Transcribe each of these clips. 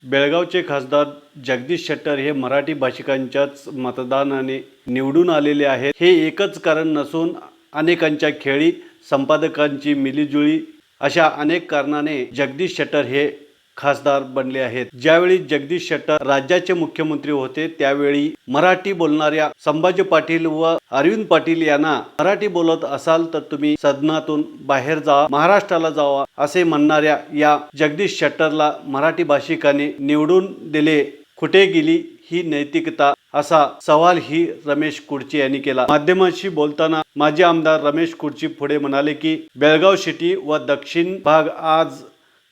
बेळगावचे खासदार जगदीश शेट्टर हे मराठी भाषिकांच्याच मतदानाने निवडून आलेले आहेत. हे एकच कारण नसून अनेकांच्या खेळी, संपादकांची मिलीजुळी अशा अनेक कारणाने जगदीश शेट्टर हे खासदार बनले आहेत. ज्यावेळी जगदीश शेट्टर राज्याचे मुख्यमंत्री होते त्यावेळी मराठी बोलणाऱ्या संभाजी पाटील व अरविंद पाटील यांना मराठी बोलत असाल तर तुम्ही सदनातून बाहेर जा, महाराष्ट्राला जावा असे म्हणणाऱ्या या जगदीश शेट्टरला मराठी भाषिकांनी निवडून दिले. कुठे गेली ही नैतिकता असा सवाल ही रमेश कुडचे यांनी केला. माध्यमांशी बोलताना माजी आमदार रमेश कुडचे पुढे म्हणाले की बेळगाव सिटी व दक्षिण भाग आज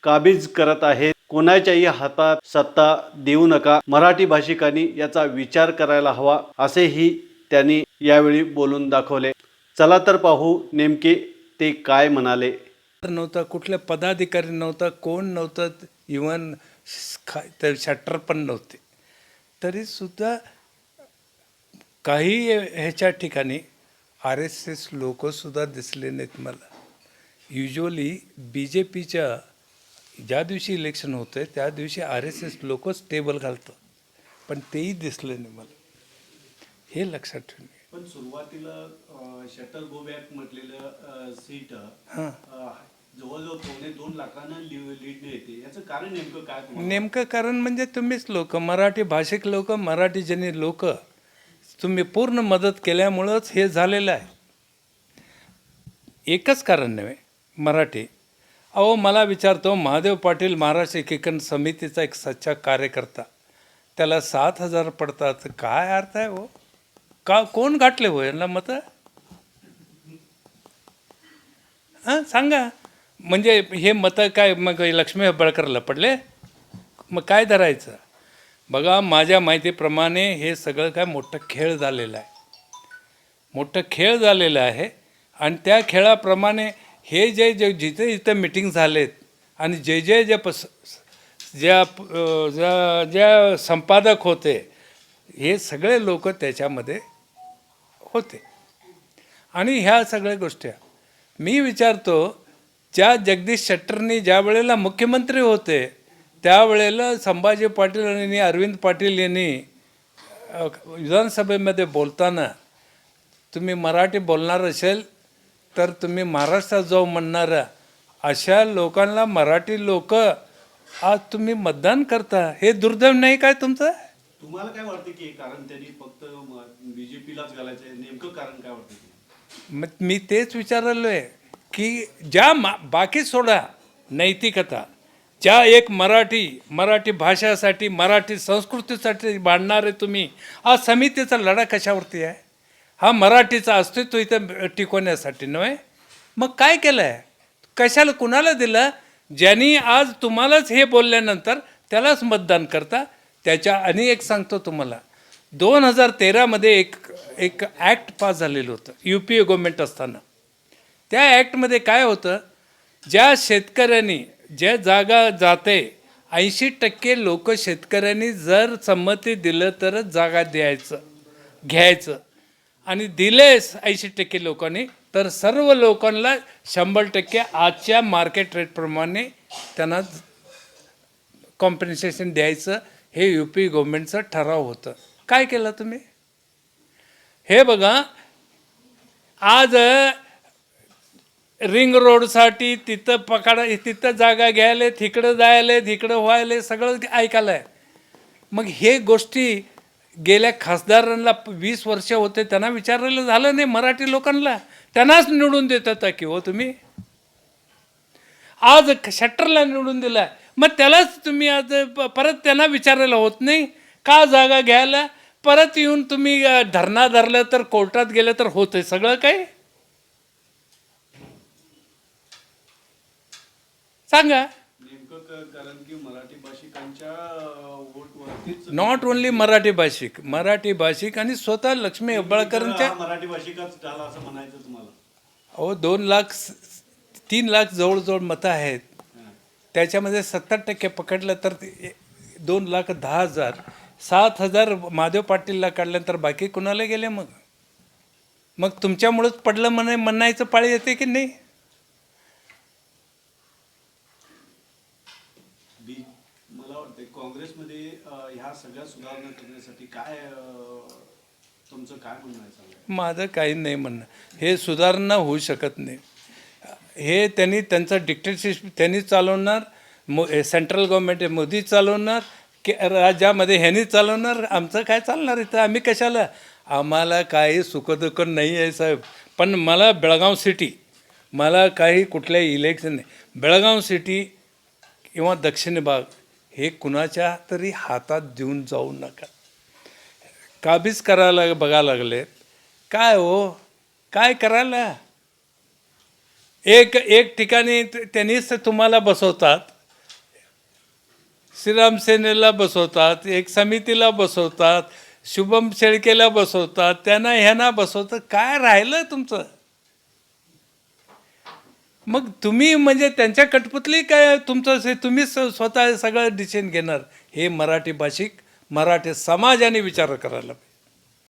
काबीज करत आहेत. कोणाच्याही हातात सत्ता देऊ नका. मराठी भाषिकांनी याचा विचार करायला हवा असेही त्यांनी यावेळी बोलून दाखवले. चला तर पाहू नेमके ते काय म्हणाले. नव्हता, कुठले पदाधिकारी नव्हता, कोण नव्हतं, इवन शटर पण नव्हते. तरीसुद्धा काही ह्याच्या ठिकाणी RSS लोकसुद्धा दिसले नाहीत मला. युजली BJPच्या ज्या दिवशी इलेक्शन होतं त्या दिवशी RSS लोकच टेबल घालतात, पण तेही दिसले नाही मला. हे लक्षात ठेवणे. पण सुरुवातीला शटल गो बॅक म्हटलेलं सीट जवळजवळ 2.5 लाखांना लीड येते. याचं कारण नेमकं काय? नेमकं कारण म्हणजे तुम्हीच लोक, मराठी भाषिक लोक, मराठीजनी लोक तुम्ही पूर्ण मदत केल्यामुळंच हे झालेलं आहे. एकच कारण नव्हे. मराठी मला विचारतो, महादेव पाटील महाराष्ट्र एकीकरण समितीचा एक सच्चा कार्यकर्ता, त्याला 7,000 पडतात, काय अर्थ आहे हो? का कोण गाठले हो यांना मतं? सांगा. म्हणजे हे मतं काय मग लक्ष्मी हेब्बाळकरला पडले? मग काय धरायचं? बघा, माझ्या माहितीप्रमाणे हे सगळं काय मोठं खेळ झालेलं आहे. मोठं खेळ झालेलं आहे. आणि त्या खेळाप्रमाणे हे जे जिथे जिथे मिटिंग झालेत आणि ज्या संपादक होते हे सगळे लोक त्याच्यामध्ये होते. आणि ह्या सगळ्या गोष्टी मी विचारतो, ज्या जगदीश शेट्टरनी ज्या वेळेला मुख्यमंत्री होते त्यावेळेला संभाजी पाटील आणि अरविंद पाटील यांनी विधानसभेमध्ये बोलताना तुम्ही मराठी बोलणार असेल तर तुम्ही महाराष्ट्रात जाऊ म्हणणारा अशा लोकांना मराठी लोक आज तुम्ही मतदान करता. हे दुर्दैव नाही काय तुमचं? तुम्हाला काय वाटतं की कारण त्यांनी फक्त BJPलाच घालायचं, नेमकं कारण काय वाटतं? मग मी तेच विचारलो आहे की ज्या बाकी सोडा नैतिकता, ज्या एक मराठी भाषेसाठी, मराठी संस्कृतीसाठी भांडणारे तुम्ही, हा समितीचा लढा कशावरती आहे? हा मराठीचं अस्तित्व इथं टिकवण्यासाठी नव्हे. मग काय केलं आहे? कशाला, कुणाला दिलं? ज्यांनी आज तुम्हालाच हे बोलल्यानंतर त्यालाच मतदान करता. त्याच्या आणि एक सांगतो तुम्हाला, 2013मध्ये एक ॲक्ट पास झालेलं होतं UPA गव्हर्मेंट असताना. त्या ॲक्टमध्ये काय होतं, ज्या शेतकऱ्यांनी ज्या जागा जाते 80% लोक शेतकऱ्यांनी जर संमती दिलं तरच जागा घ्यायचं आणि दिलेस 80% लोकांनी तर सर्व लोकांना 100% आजच्या मार्केट रेटप्रमाणे त्यांना कॉम्पेन्सेशन द्यायचं. हे UP गव्हर्मेंटचं ठराव होतं. काय केलं तुम्ही? हे बघा, आज रिंग रोडसाठी तिथं जागा घ्यायला, तिकडं जायला, तिकडं व्हायला, सगळं ऐकायला आहे. मग हे गोष्टी गेल्या खासदारांना 20 वर्ष होते त्यांना विचारलेलं झालं नाही. मराठी लोकांना त्यांनाच निवडून देत होता की हो तुम्ही. आज शेट्टरला निवडून दिला, मग त्यालाच तुम्ही आज परत त्यांना विचारायला होत नाही का जागा घ्यायला? परत येऊन तुम्ही धरणा धरलं तर कोर्टात गेलं तर होतंय सगळं काही. सांगा. कारण की मराठी भाषिकांच्या वोटवरतीच, नॉट ओनली मराठी भाषिक आणि स्वतः लक्ष्मी हेब्बाळकरांच्या मराठी भाषिकच झाला असं म्हणायचं तुम्हाला? 3 लाख जवळजवळ मतं आहेत. त्याच्यामध्ये 70% पकडलं तर 2,10,000, 7,000 महादेव पाटीलला काढल्यानंतर बाकी कुणाला गेले? मग तुमच्यामुळंच पडलं म्हणायचं पाळी येते की नाही? मला वाटतंय काँग्रेसमध्ये ह्या सगळ्या सुधारणा करण्यासाठी काय तुमचं काय म्हणणं आहे सांगा? माझं काही नाही म्हणणं, हे सुधारणा होऊ शकत नाही. हे त्यांनी त्यांचा डिक्टेटरशिप त्यांनी चालवणार, सेंट्रल गव्हर्नमेंट मोदी चालवणार, राज्यामध्ये ह्यांनी चालवणार. आमचं काय चालणार इथं? आम्ही कशाला? आम्हाला काही सुखदुःख नाही आहे साहेब. पण मला बेळगाव सिटी, मला काही कुठल्याही इलेक्शन नाही. बेळगाव सिटी किंवा दक्षिण भाग हे कुणाच्या तरी हातात देऊन जाऊ नका. काबीज करायला बघायला लागले. काय हो, काय करायला? एक ठिकाणी त्यांनीच तुम्हाला बसवतात, श्रीराम सेनेला बसवतात, एक समितीला बसवतात, शुभम शेळकेला बसवतात, त्यांना ह्यांना बसवतात. काय राहिलं तुमचं? मग तुम्ही म्हणजे त्यांच्या कठपुतली काय तुमचं तुम्हीच स्वतः सगळं डिसिजन घेणार? हे मराठी भाषिक, मराठी समाजाने विचार करायला पाहिजे.